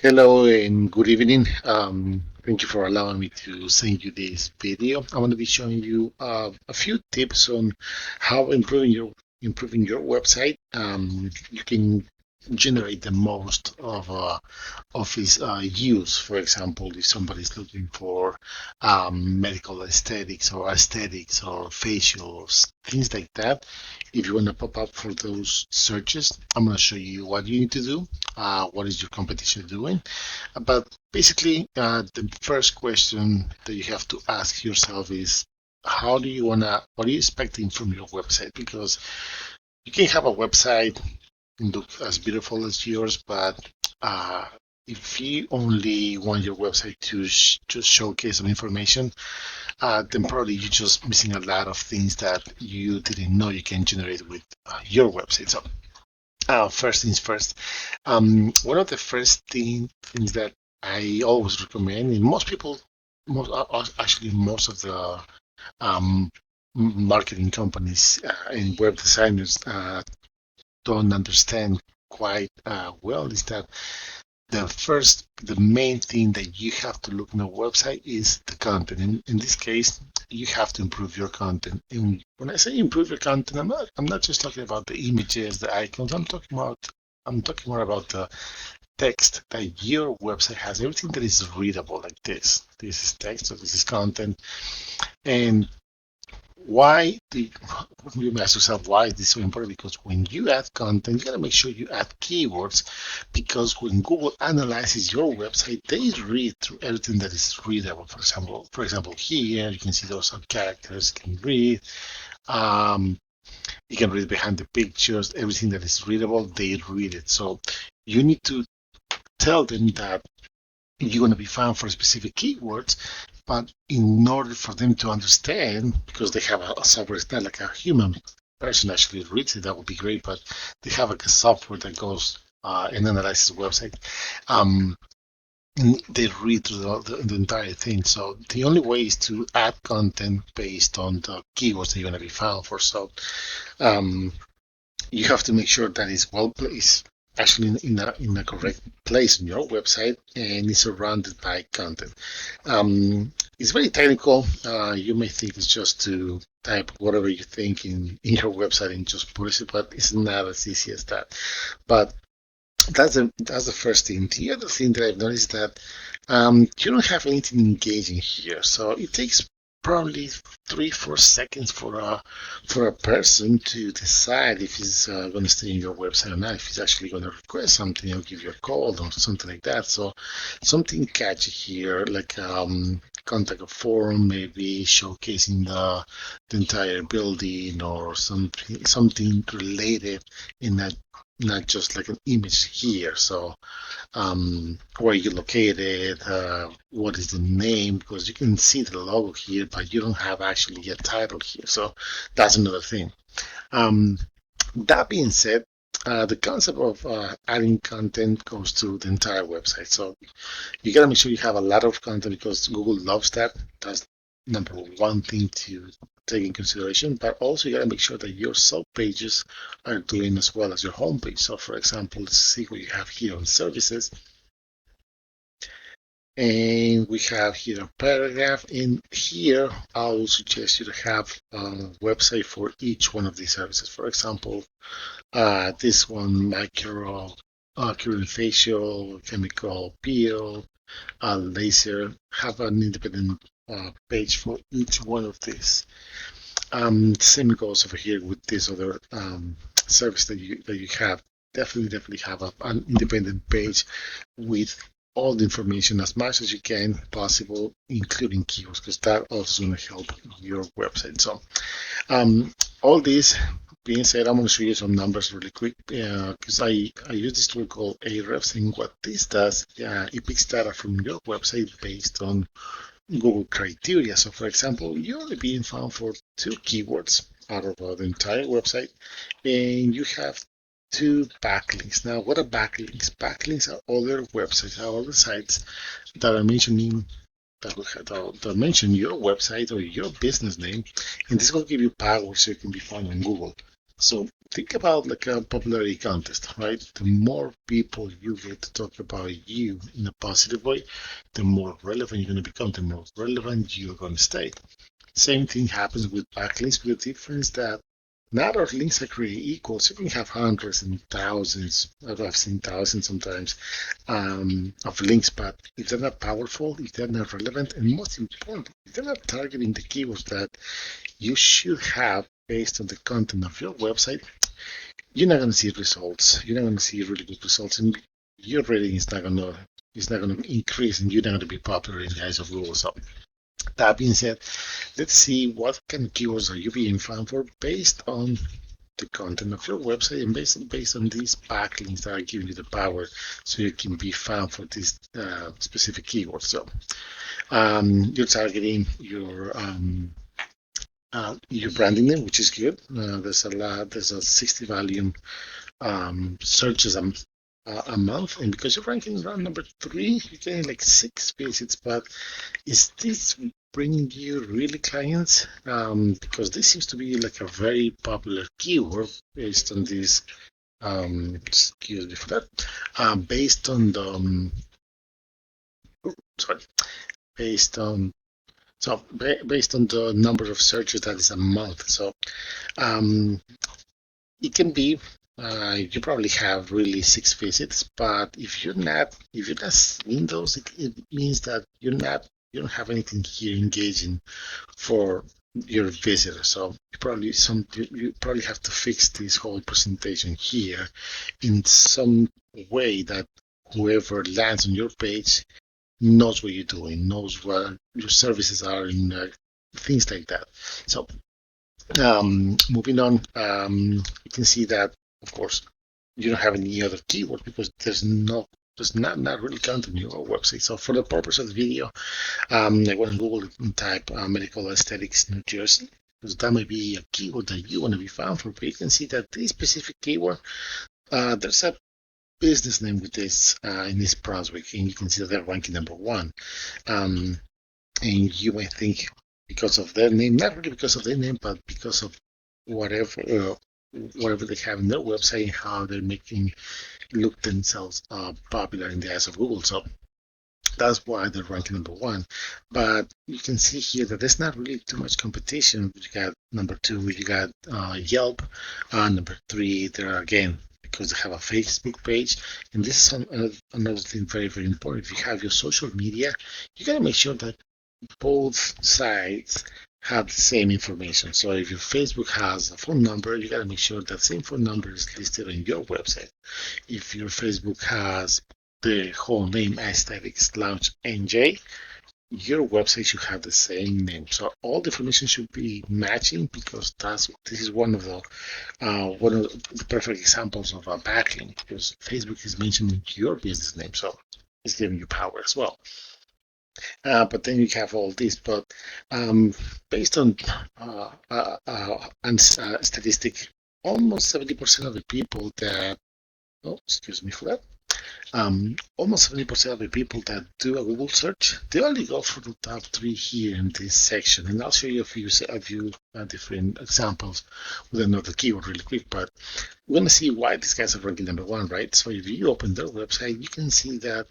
Hello and good evening. Thank you for allowing me to send you this video. I'm going to be showing you a few tips on how improving your website. You can generate the most of its use. For example, if somebody's looking for medical aesthetics or facials, things like that. If you want to pop up for those searches, I'm going to show you what you need to do. What is your competition doing? But basically, the first question that you have to ask yourself is, what are you expecting from your website? Because you can have a website and look as beautiful as yours, but uh, if you only want your website to just showcase some information, then probably you're just missing a lot of things that you didn't know you can generate with your website. So, first things first. One of the things that I always recommend, and most people, actually most of the um, marketing companies and web designers don't understand quite well, is that the main thing that you have to look on a website is the content. In this case, you have to improve your content. And when I say improve your content, I'm not just talking about the images, the icons. I'm talking more about the text that your website has. Everything that is readable, like this. This is text, so this is content. And why the you may ask yourself, why is this so important? Because when you add content, you gotta make sure you add keywords, because when Google analyzes your website, they read through everything that is readable. For example, here you can see those are characters you can read. Um, you can read behind the pictures, everything that is readable, they read it. So you need to tell them that you're going to be found for specific keywords, but in order for them to understand, because they have a software, it's not like a human person actually reads it, that would be great, but they have like a software that goes and analyzes the website. Um, and they read through the entire thing. So the only way is to add content based on the keywords that you're going to be found for. So um, you have to make sure that it's well placed, actually in a correct place on your website, and is surrounded by content. It's very technical. You may think it's just to type whatever you think in your website and just publish it, but it's not as easy as that. But that's the first thing. The other thing that I've noticed is that you don't have anything engaging here, so it takes probably 3-4 seconds for a person to decide if he's going to stay in your website or not. If he's actually going to request something or give you a call or something like that. So something catchy here, like contact a forum, maybe showcasing the entire building or something related in that, not just like an image here. So, where you're located, what is the name, because you can see the logo here, but you don't have actually a title here. So that's another thing. Um, that being said, the concept of adding content goes to the entire website. So you gotta make sure you have a lot of content, because Google loves that. That's number one thing to take in consideration. But also you gotta make sure that your sub pages are doing as well as your home page. So for example, let's see what you have here on services. And we have here a paragraph. In here, I will suggest you to have a website for each one of these services. For example, this one, micro facial, chemical peel, laser, have an independent page for each one of these. Same goes over here with this other service that you have. Definitely have an independent page with all the information as much as you can possible, including keywords, because that also going to help your website. So, all this being said, I'm going to show you some numbers really quick, because I use this tool called Ahrefs, and what this does, it picks data from your website based on Google criteria. So, for example, you're only being found for 2 keywords out of the entire website, and you have 2 backlinks. Now, what are backlinks? Backlinks are other websites, are other sites that are mentioning that mention your website or your business name, and this will give you power so you can be found on Google. So think about like a popularity contest, right? The more people you get to talk about you in a positive way, the more relevant you're going to become, the more relevant you're going to stay. Same thing happens with backlinks, with the difference that not all links are created equal. So you can have hundreds and thousands, I've seen thousands sometimes, of links, but if they're not powerful, if they're not relevant, and most important, if they're not targeting the keywords that you should have based on the content of your website, you're not going to see results. You're not going to see really good results, and your rating is not going to increase, and you're not going to be popular in the eyes of Google. So that being said, let's see what kind of keywords are you being found for based on the content of your website and based on these backlinks that are giving you the power so you can be found for these specific keywords. So you're targeting your branding name, which is good. There's a 60 volume searches a month, and because you're ranking around number 3, you're getting like 6 visits. But is this bringing you really clients? Because this seems to be like a very popular keyword based on this. Excuse me for that. Based on the sorry, based on based on the number of searches that is a month. So um, it can be you probably have really 6 visits, but if you're not seeing those, it means that you don't have anything here engaging for your visitor. So you probably have to fix this whole presentation here in some way that whoever lands on your page knows what you're doing, knows what your services are, and things like that. So moving on, you can see that, of course, you don't have any other keyword because there's not really content on your website. So for the purpose of the video, I went to Google and type medical aesthetics New Jersey, because that might be a keyword that you want to be found for. But you can see that this specific keyword, there's a business name with this in this Brunswick, and you can see that they're ranking number 1. And you might think because of their name, not really because of their name, but because of whatever whatever they have in their website, how they're making look themselves popular in the eyes of Google. So that's why they're ranking number 1. But you can see here that there's not really too much competition. You got number 2, you got Yelp, number 3. There again, because they have a Facebook page, and this is another thing very, very important. If you have your social media, you got to make sure that both sides have the same information. So if your Facebook has a phone number, you got to make sure that same phone number is listed on your website. If your Facebook has the whole name Aesthetics Lounge NJ, your website should have the same name. So all the information should be matching, because this is one of the perfect examples of a backlink, because Facebook is mentioning your business name, so it's giving you power as well. But then you have all this. But based on statistic, almost 70% of the people that, oh, excuse me for that, almost 70% of the people that do a Google search, they only go for the top 3 here in this section. And I'll show you a few different examples with another keyword really quick. But we're going to see why these guys are ranking number 1, right? So if you open their website, you can see that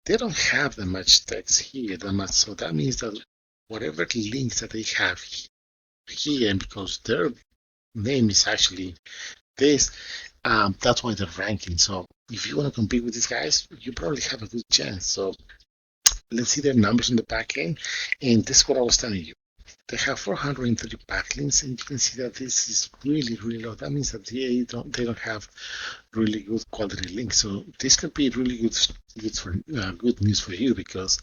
they don't have that much text here, that much. So that means that whatever links that they have here, and because their name is actually this, that's why they're ranking. So if you want to compete with these guys, you probably have a good chance. So let's see their numbers on the back end, and this is what I was telling you. They have 430 backlinks, and you can see that this is really, really low. That means that they don't have really good quality links. So this could be really good news for you, because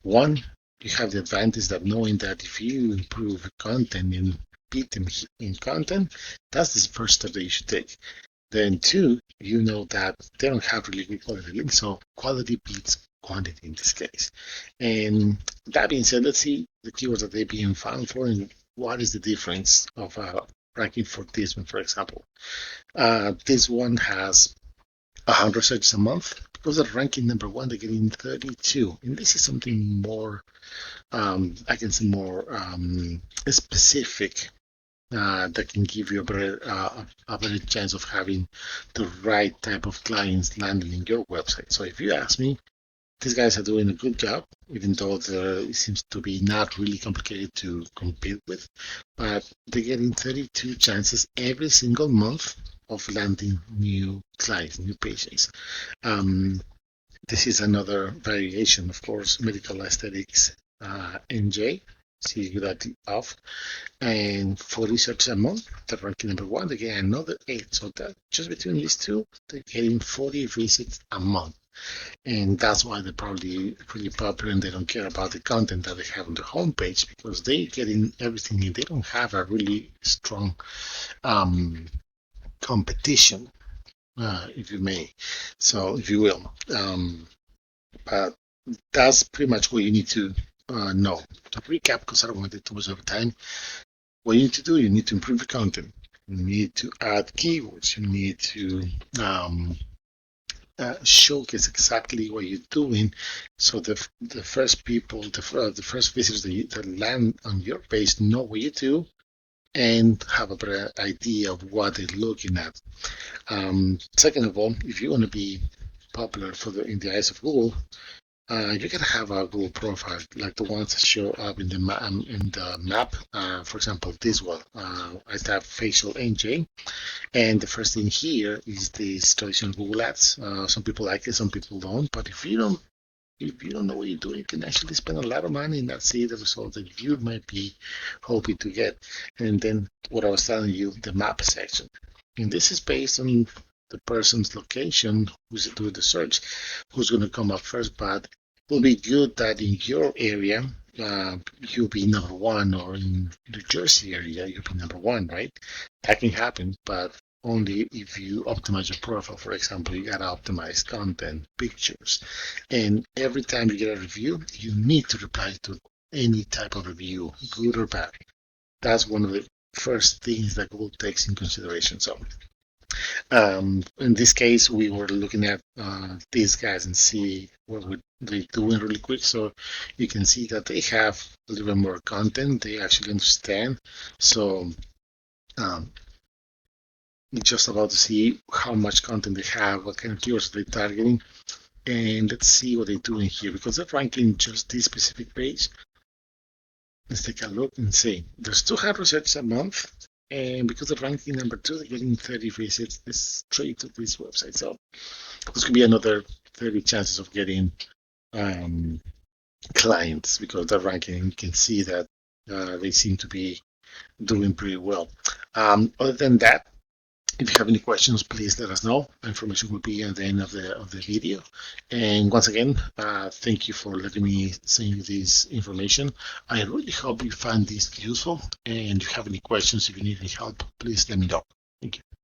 one, you have the advantage that knowing that if you improve content and beat them in content, that's the first step that you should take. Then 2, you know that they don't have really good quality links, so quality beats quantity in this case. And that being said, let's see the keywords that they're being found for, and what is the difference of ranking for this one, for example. This one has 100 searches a month. Because they're ranking number 1, they're getting 32. And this is something more I can say more specific that can give you a better chance of having the right type of clients landing in your website. So if you ask me, these guys are doing a good job, even though it seems to be not really complicated to compete with. But they're getting 32 chances every single month of landing new clients, new patients. Um, this is another variation, of course, medical aesthetics NJ. See that off and for research a month, they're ranking number one. They get another 8. So that just between these two, they're getting 40 visits a month. And that's why they're probably pretty popular and they don't care about the content that they have on the homepage because they're getting everything and they don't have a really strong um, competition, if you may. So, if you will. But that's pretty much what you need to know. To recap, because I don't want to take too much of time, what you need to do, you need to improve your content. You need to add keywords. You need to showcase exactly what you're doing, so the first people, the first visitors that land on your page know what you do and have a better idea of what they're looking at. Second of all, if you want to be popular in the eyes of Google, you can have a Google profile like the ones that show up in the map. For example, this one. I type facial NJ, and the first thing here is this traditional Google Ads. Some people like it, some people don't. But if you don't know what you're doing, you can actually spend a lot of money and not see the result that you might be hoping to get. And then what I was telling you, the map section. And this is based on the person's location who's doing the search, who's going to come up first. But it will be good that in your area, you'll be number one, or in the Jersey area, you'll be number one, right? That can happen, but only if you optimize your profile. For example, you gotta optimize content, pictures, and every time you get a review, you need to reply to any type of review, good or bad. That's one of the first things that Google takes in consideration. So, in this case, we were looking at these guys and see what they're doing really quick. So you can see that they have a little bit more content. They actually understand. So um, just about to see how much content they have, what kind of keywords they're targeting, and let's see what they're doing here because they're ranking just this specific page. Let's take a look and see. There's 200 searches a month, and because they're ranking number 2, they're getting 30 visits straight to this website. So this could be another 30 chances of getting clients because they're ranking. You can see that they seem to be doing pretty well. Other than that, if you have any questions, please let us know. Information will be at the end of the video. And once again, thank you for letting me send you this information. I really hope you find this useful. And if you have any questions, if you need any help, please let me know. Thank you.